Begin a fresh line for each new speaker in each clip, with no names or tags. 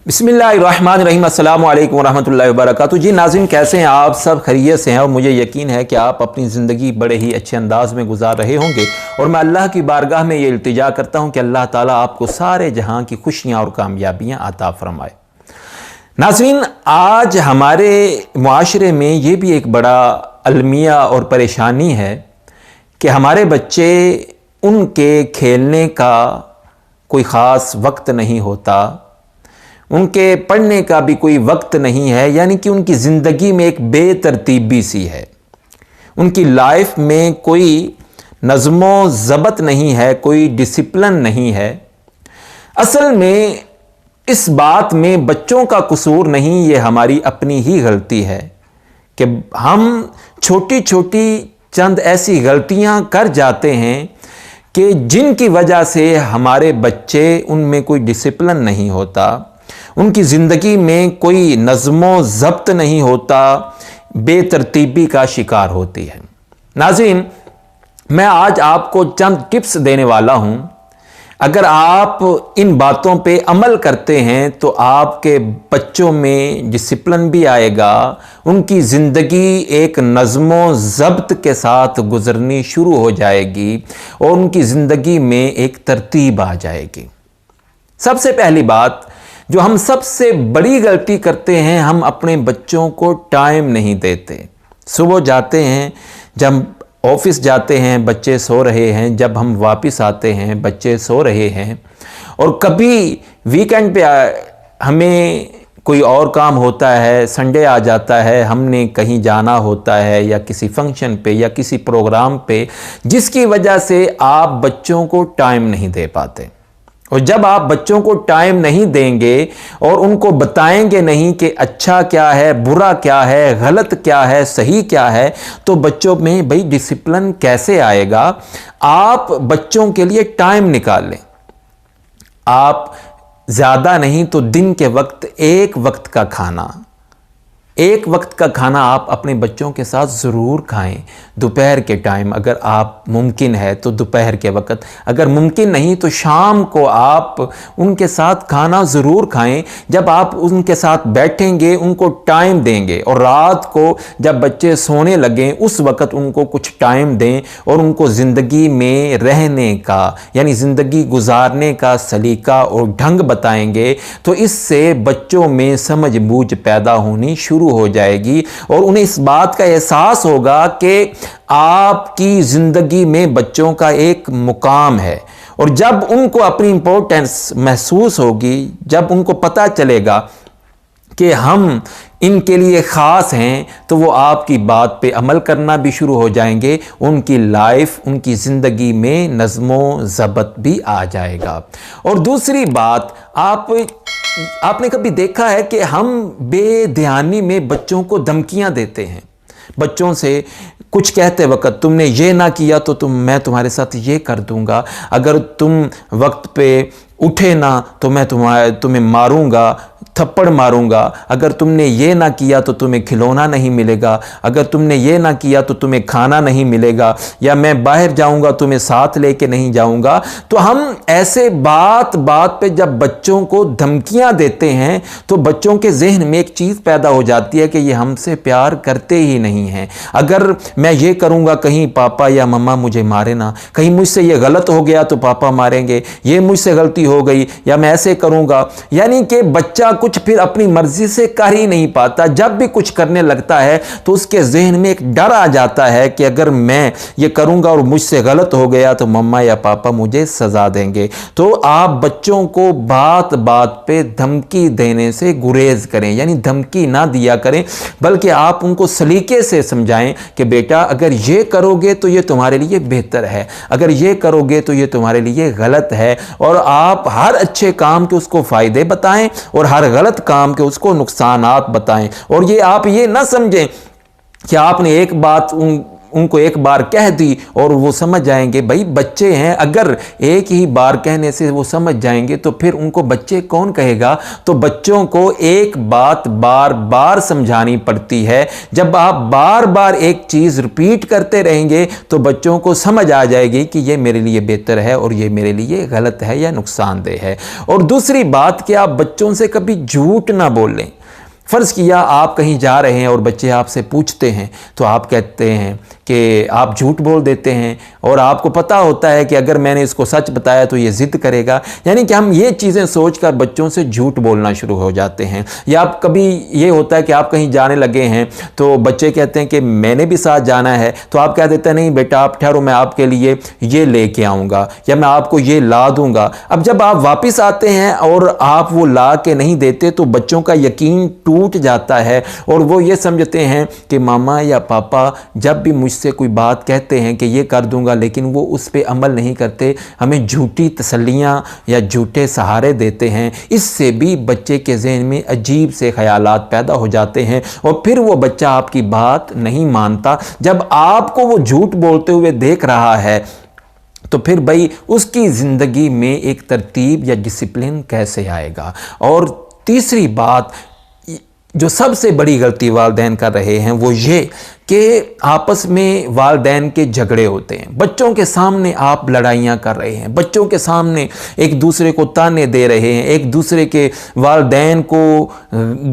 بسم اللہ الرحمن الرحیم۔ السلام علیکم ورحمۃ اللہ وبرکاتہ۔ جی ناظرین، کیسے ہیں آپ؟ سب خیریت سے ہیں اور مجھے یقین ہے کہ آپ اپنی زندگی بڑے ہی اچھے انداز میں گزار رہے ہوں گے، اور میں اللہ کی بارگاہ میں یہ التجا کرتا ہوں کہ اللہ تعالیٰ آپ کو سارے جہاں کی خوشیاں اور کامیابیاں عطا فرمائے۔ ناظرین، آج ہمارے معاشرے میں یہ بھی ایک بڑا المیہ اور پریشانی ہے کہ ہمارے بچے، ان کے کھیلنے کا کوئی خاص وقت نہیں ہوتا، ان کے پڑھنے کا بھی کوئی وقت نہیں ہے، یعنی کہ ان کی زندگی میں ایک بے ترتیبی سی ہے، ان کی لائف میں کوئی نظم و ضبط نہیں ہے، کوئی ڈسپلن نہیں ہے۔ اصل میں اس بات میں بچوں کا قصور نہیں، یہ ہماری اپنی ہی غلطی ہے کہ ہم چھوٹی چھوٹی چند ایسی غلطیاں کر جاتے ہیں کہ جن کی وجہ سے ہمارے بچے، ان میں کوئی ڈسپلن نہیں ہوتا، ان کی زندگی میں کوئی نظم و ضبط نہیں ہوتا، بے ترتیبی کا شکار ہوتی ہے۔ ناظرین، میں آج آپ کو چند ٹپس دینے والا ہوں۔ اگر آپ ان باتوں پہ عمل کرتے ہیں تو آپ کے بچوں میں ڈسپلن بھی آئے گا، ان کی زندگی ایک نظم و ضبط کے ساتھ گزرنی شروع ہو جائے گی اور ان کی زندگی میں ایک ترتیب آ جائے گی۔ سب سے پہلی بات جو ہم سب سے بڑی غلطی کرتے ہیں، ہم اپنے بچوں کو ٹائم نہیں دیتے۔ صبح جاتے ہیں، جب آفس جاتے ہیں بچے سو رہے ہیں، جب ہم واپس آتے ہیں بچے سو رہے ہیں، اور کبھی ویکنڈ پہ ہمیں کوئی اور کام ہوتا ہے، سنڈے آ جاتا ہے، ہم نے کہیں جانا ہوتا ہے یا کسی فنکشن پہ یا کسی پروگرام پہ، جس کی وجہ سے آپ بچوں کو ٹائم نہیں دے پاتے۔ اور جب آپ بچوں کو ٹائم نہیں دیں گے اور ان کو بتائیں گے نہیں کہ اچھا کیا ہے، برا کیا ہے، غلط کیا ہے، صحیح کیا ہے، تو بچوں میں بھئی ڈسپلن کیسے آئے گا؟ آپ بچوں کے لیے ٹائم نکال لیں۔ آپ زیادہ نہیں تو دن کے وقت ایک وقت کا کھانا، ایک وقت کا کھانا آپ اپنے بچوں کے ساتھ ضرور کھائیں۔ دوپہر کے ٹائم اگر آپ ممکن ہے تو دوپہر کے وقت، اگر ممکن نہیں تو شام کو آپ ان کے ساتھ کھانا ضرور کھائیں۔ جب آپ ان کے ساتھ بیٹھیں گے، ان کو ٹائم دیں گے، اور رات کو جب بچے سونے لگیں اس وقت ان کو کچھ ٹائم دیں اور ان کو زندگی میں رہنے کا، یعنی زندگی گزارنے کا سلیقہ اور ڈھنگ بتائیں گے، تو اس سے بچوں میں سمجھ بوجھ پیدا ہونی شروع ہو جائے گی، اور انہیں اس بات کا احساس ہوگا کہ آپ کی زندگی میں بچوں کا ایک مقام ہے۔ اور جب ان کو اپنی امپورٹنس محسوس ہوگی، جب ان کو پتہ چلے گا کہ ہم ان کے لیے خاص ہیں، تو وہ آپ کی بات پہ عمل کرنا بھی شروع ہو جائیں گے، ان کی لائف، ان کی زندگی میں نظم و ضبط بھی آ جائے گا۔ اور دوسری بات، آپ نے کبھی دیکھا ہے کہ ہم بے دھیانی میں بچوں کو دھمکیاں دیتے ہیں؟ بچوں سے کچھ کہتے وقت، تم نے یہ نہ کیا تو میں تمہارے ساتھ یہ کر دوں گا، اگر تم وقت پہ اٹھے نہ تو میں تمہیں ماروں گا، تھپڑ ماروں گا، اگر تم نے یہ نہ کیا تو تمہیں کھلونا نہیں ملے گا، اگر تم نے یہ نہ کیا تو تمہیں کھانا نہیں ملے گا، یا میں باہر جاؤں گا تمہیں ساتھ لے کے نہیں جاؤں گا۔ تو ہم ایسے بات پہ جب بچوں کو دھمکیاں دیتے ہیں تو بچوں کے ذہن میں ایک چیز پیدا ہو جاتی ہے کہ یہ ہم سے پیار کرتے ہی نہیں ہیں۔ اگر میں یہ کروں گا کہیں پاپا یا مما مجھے مارے نہ، کہیں مجھ سے یہ غلط ہو گیا تو پاپا ماریں گے، یہ مجھ سے غلطی ہو گئی، یا میں ایسے کروں گا۔ یعنی کہ بچہ کچھ پھر اپنی مرضی سے کر ہی نہیں پاتا، جب بھی کچھ کرنے لگتا ہے تو اس کے ذہن میں ایک ڈر آ جاتا ہے کہ اگر میں یہ کروں گا اور مجھ سے غلط ہو گیا تو مما یا پاپا مجھے سزا دیں گے۔ تو آپ بچوں کو بات پہ دھمکی دینے سے گریز کریں، یعنی دھمکی نہ دیا کریں، بلکہ آپ ان کو سلیقے سے سمجھائیں کہ بیٹا اگر یہ کرو گے تو یہ تمہارے لیے بہتر ہے، اگر یہ کرو گے تو یہ تمہارے لیے غلط ہے، اور آپ ہر اچھے کام کے اس کو فائدے بتائیں اور ہر غلط کام کے اس کو نقصانات بتائیں۔ اور یہ آپ یہ نہ سمجھیں کہ آپ نے ایک بات ان کو ایک بار کہہ دی اور وہ سمجھ جائیں گے. بھائی بچے ہیں, اگر ایک ہی بار کہنے سے وہ سمجھ جائیں گے تو پھر ان کو بچے کون کہے گا؟ تو بچوں کو ایک بات بار بار سمجھانی پڑتی ہے. جب آپ بار بار ایک چیز ریپیٹ کرتے رہیں گے تو بچوں کو سمجھ آ جائے گی کہ یہ میرے لیے بہتر ہے اور یہ میرے لیے غلط ہے یا نقصان دہ ہے. اور دوسری بات کہ آپ بچوں سے کبھی جھوٹ نہ بولیں. فرض کیا آپ کہیں جا رہے ہیں اور بچے آپ سے پوچھتے ہیں تو آپ کہتے ہیں کہ آپ جھوٹ بول دیتے ہیں, اور آپ کو پتہ ہوتا ہے کہ اگر میں نے اس کو سچ بتایا تو یہ ضد کرے گا. یعنی کہ ہم یہ چیزیں سوچ کر بچوں سے جھوٹ بولنا شروع ہو جاتے ہیں. یا آپ کبھی یہ ہوتا ہے کہ آپ کہیں جانے لگے ہیں تو بچے کہتے ہیں کہ میں نے بھی ساتھ جانا ہے, تو آپ کہہ دیتے ہیں نہیں بیٹا آپ ٹھہرو, میں آپ کے لیے یہ لے کے آؤں گا یا میں آپ کو یہ لا دوں گا. اب جب آپ واپس آتے ہیں اور آپ وہ لا کے نہیں دیتے تو بچوں کا یقین ٹوٹ جاتا ہے, اور وہ یہ سمجھتے ہیں کہ ماما یا پاپا جب بھی مجھ سے کوئی بات کہتے ہیں کہ یہ کر دوں گا لیکن وہ اس پہ عمل نہیں کرتے, ہمیں جھوٹی تسلیاں یا جھوٹے سہارے دیتے ہیں. اس سے بھی بچے کے ذہن میں عجیب سے خیالات پیدا ہو جاتے ہیں اور پھر وہ بچہ آپ کی بات نہیں مانتا. جب آپ کو وہ جھوٹ بولتے ہوئے دیکھ رہا ہے تو پھر بھائی اس کی زندگی میں ایک ترتیب یا ڈسپلن کیسے آئے گا؟ اور تیسری بات جو سب سے بڑی غلطی والدین کر رہے ہیں وہ یہ کہ آپس میں والدین کے جھگڑے ہوتے ہیں. بچوں کے سامنے آپ لڑائیاں کر رہے ہیں, بچوں کے سامنے ایک دوسرے کو تانے دے رہے ہیں, ایک دوسرے کے والدین کو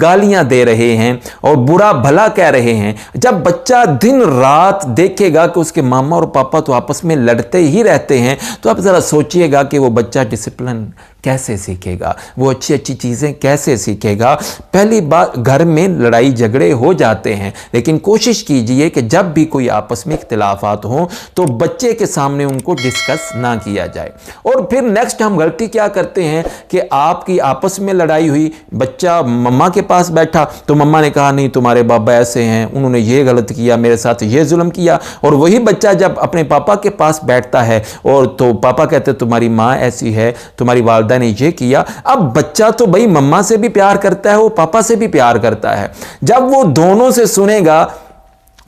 گالیاں دے رہے ہیں اور برا بھلا کہہ رہے ہیں. جب بچہ دن رات دیکھے گا کہ اس کے ماما اور پاپا تو آپس میں لڑتے ہی رہتے ہیں تو آپ ذرا سوچئے گا کہ وہ بچہ ڈسپلن کیسے سیکھے گا, وہ اچھی اچھی چیزیں کیسے سیکھے گا؟ پہلی بات, گھر میں لڑائی جھگڑے ہو جاتے ہیں لیکن کوشش کیجئے کہ جب بھی کوئی آپس میں اختلافات ہوں تو بچے کے سامنے ان کو ڈسکس نہ کیا جائے. اور پھر نیکسٹ ہم غلطی کیا کرتے ہیں کہ آپ کی آپس میں لڑائی ہوئی, بچہ مما کے پاس بیٹھا تو مما نے کہا نہیں تمہارے بابا ایسے ہیں, انہوں نے یہ غلط کیا, میرے ساتھ یہ ظلم کیا. اور وہی بچہ جب اپنے پاپا کے پاس بیٹھتا ہے اور تو پاپا کہتے تمہاری ماں ایسی ہے, تمہاری والدہ نے یہ کیا. اب بچہ تو بھائی مما سے بھی پیار کرتا ہے, وہ پاپا سے بھی پیار کرتا ہے. جب وہ دونوں سے سنے گا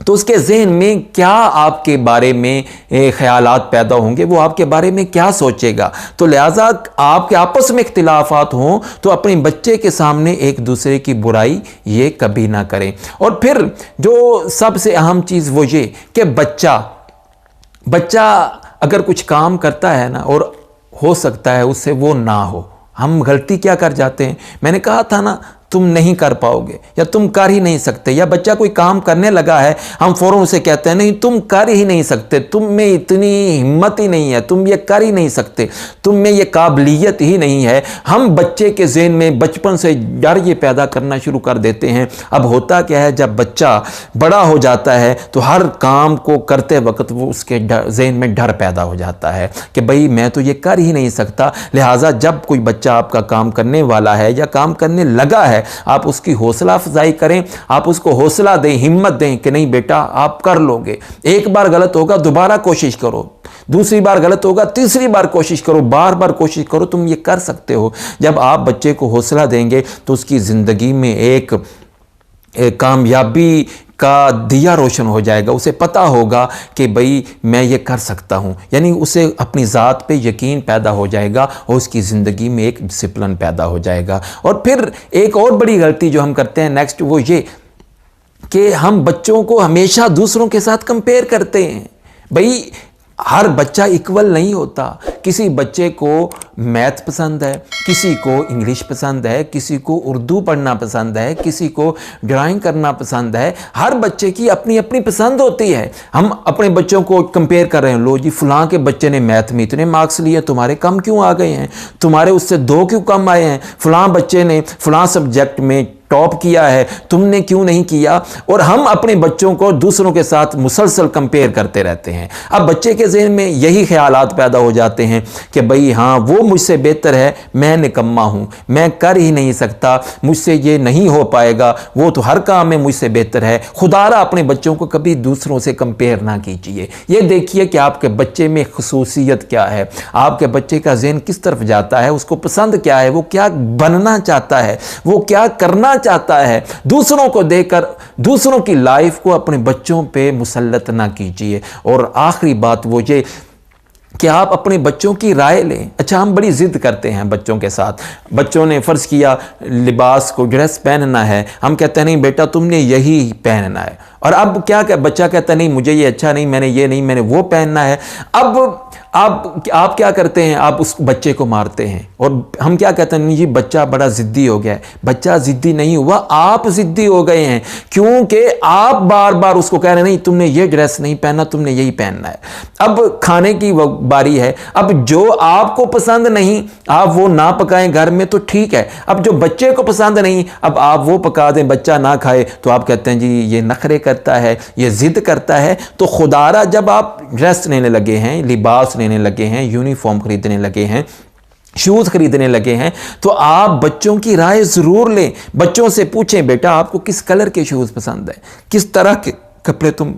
تو اس کے ذہن میں کیا آپ کے بارے میں خیالات پیدا ہوں گے, وہ آپ کے بارے میں کیا سوچے گا؟ تو لہٰذا آپ کے آپس میں اختلافات ہوں تو اپنے بچے کے سامنے ایک دوسرے کی برائی یہ کبھی نہ کریں. اور پھر جو سب سے اہم چیز وہ یہ کہ بچہ اگر کچھ کام کرتا ہے نا اور ہو سکتا ہے اس سے وہ نہ ہو, ہم غلطی کیا کر جاتے ہیں, میں نے کہا تھا نا تم نہیں کر پاؤ گے یا تم کر ہی نہیں سکتے, یا بچہ کوئی کام کرنے لگا ہے ہم فوراً اسے کہتے ہیں نہیں تم کر ہی نہیں سکتے, تم میں اتنی ہمت ہی نہیں ہے, تم یہ کر ہی نہیں سکتے, تم میں یہ قابلیت ہی نہیں ہے. ہم بچے کے ذہن میں بچپن سے ڈر یہ پیدا کرنا شروع کر دیتے ہیں. اب ہوتا کیا ہے, جب بچہ بڑا ہو جاتا ہے تو ہر کام کو کرتے وقت وہ اس کے ذہن میں ڈر پیدا ہو جاتا ہے کہ بھئی میں تو یہ کر ہی نہیں سکتا. لہٰذا جب کوئی بچہ آپ کا کام کرنے والا ہے یا کام کرنے لگا ہے آپ اس کی حوصلہ افزائی کریں, آپ اس کو حوصلہ دیں, ہمت دیں کہ نہیں بیٹا آپ کر لو گے. ایک بار غلط ہوگا دوبارہ کوشش کرو, دوسری بار غلط ہوگا تیسری بار کوشش کرو, بار بار کوشش کرو, تم یہ کر سکتے ہو. جب آپ بچے کو حوصلہ دیں گے تو اس کی زندگی میں ایک کامیابی کا دیا روشن ہو جائے گا. اسے پتہ ہوگا کہ بھئی میں یہ کر سکتا ہوں, یعنی اسے اپنی ذات پہ یقین پیدا ہو جائے گا اور اس کی زندگی میں ایک ڈسپلن پیدا ہو جائے گا. اور پھر ایک اور بڑی غلطی جو ہم کرتے ہیں نیکسٹ وہ یہ کہ ہم بچوں کو ہمیشہ دوسروں کے ساتھ کمپیئر کرتے ہیں. بھئی ہر بچہ ایکول نہیں ہوتا, کسی بچے کو میتھ پسند ہے, کسی کو انگلش پسند ہے, کسی کو اردو پڑھنا پسند ہے, کسی کو ڈرائنگ کرنا پسند ہے. ہر بچے کی اپنی اپنی پسند ہوتی ہے. ہم اپنے بچوں کو کمپیئر کر رہے ہیں, لو جی فلاں کے بچے نے میتھ میں اتنے مارکس لیے, تمہارے کم کیوں آ گئے ہیں, تمہارے اس سے 2 کیوں کم آئے ہیں, فلاں بچے نے فلاں سبجیکٹ میں ٹاپ کیا ہے, تم نے کیوں نہیں کیا. اور ہم اپنے بچوں کو دوسروں کے ساتھ مسلسل کمپیئر کرتے رہتے ہیں. اب بچے کے ذہن میں یہی خیالات پیدا ہو جاتے ہیں کہ بھئی ہاں وہ مجھ سے بہتر ہے، میں نکما ہوں، میں کر ہی نہیں سکتا، مجھ سے یہ نہیں ہو پائے گا، وہ تو ہر کام میں مجھ سے بہتر ہے۔ خدا را اپنے بچوں کو کبھی دوسروں سے کمپیئر نہ کیجئے۔ یہ دیکھیے کہ آپ کے بچے میں خصوصیت کیا ہے، آپ کے بچے کا ذہن کس طرف جاتا ہے، اس کو پسند کیا ہے، وہ کیا بننا چاہتا ہے، وہ کیا کرنا چاہتا ہے۔ دوسروں کو دیکھ کر دوسروں کی لائف کو اپنے بچوں پہ مسلط نہ کیجئے۔ اور آخری بات وہ یہ کہ آپ اپنے بچوں کی رائے لیں۔ اچھا، ہم بڑی ضد کرتے ہیں بچوں کے ساتھ، بچوں نے فرض کیا لباس کو ڈریس پہننا ہے، ہم کہتے ہیں نہیں بیٹا تم نے یہی پہننا ہے، اور اب کیا کہ بچہ کہتا ہے نہیں مجھے یہ اچھا نہیں، میں نے یہ نہیں، میں نے وہ پہننا ہے۔ اب آپ کیا کرتے ہیں، آپ اس بچے کو مارتے ہیں، اور ہم کیا کہتے ہیں نہیں جی بچہ بڑا ضدی ہو گیا ہے۔ بچہ ضدی نہیں ہوا، آپ ضدی ہو گئے ہیں، کیونکہ آپ بار بار اس کو کہہ رہے ہیں نہیں تم نے یہ ڈریس نہیں پہننا، تم نے یہی پہننا ہے۔ اب کھانے کی باری ہے، اب جو آپ کو پسند نہیں آپ وہ نہ پکائیں گھر میں تو ٹھیک ہے، اب جو بچے کو پسند نہیں اب آپ وہ پکا دیں، بچہ نہ کھائے تو آپ کہتے ہیں جی یہ نخرے کرتا ہے، یہ ضد کرتا ہے۔ تو خدا را جب آپ ڈریس لینے لگے ہیں، لباس لینے لگے ہیں، یونیفارم خریدنے لگے ہیں، شوز خریدنے لگے ہیں، تو آپ بچوں کی رائے ضرور لیں۔ بچوں سے پوچھیں بیٹا آپ کو کس کلر کے شوز پسند ہے، کس طرح کے کپڑے تم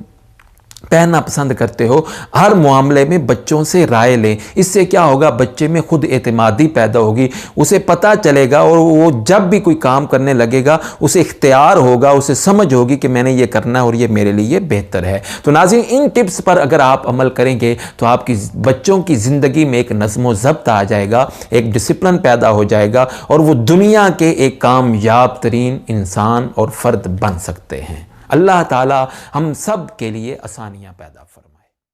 پہننا پسند کرتے ہو۔ ہر معاملے میں بچوں سے رائے لیں، اس سے کیا ہوگا بچے میں خود اعتمادی پیدا ہوگی، اسے پتہ چلے گا، اور وہ جب بھی کوئی کام کرنے لگے گا اسے اختیار ہوگا، اسے سمجھ ہوگی کہ میں نے یہ کرنا ہے اور یہ میرے لیے بہتر ہے۔ تو ناظرین ان ٹپس پر اگر آپ عمل کریں گے تو آپ کی بچوں کی زندگی میں ایک نظم و ضبط آ جائے گا، ایک ڈسپلن پیدا ہو جائے گا، اور وہ دنیا کے ایک کامیاب ترین انسان اور فرد بن سکتے ہیں۔ اللہ تعالی ہم سب کے لیے آسانیاں پیدا فرمائے۔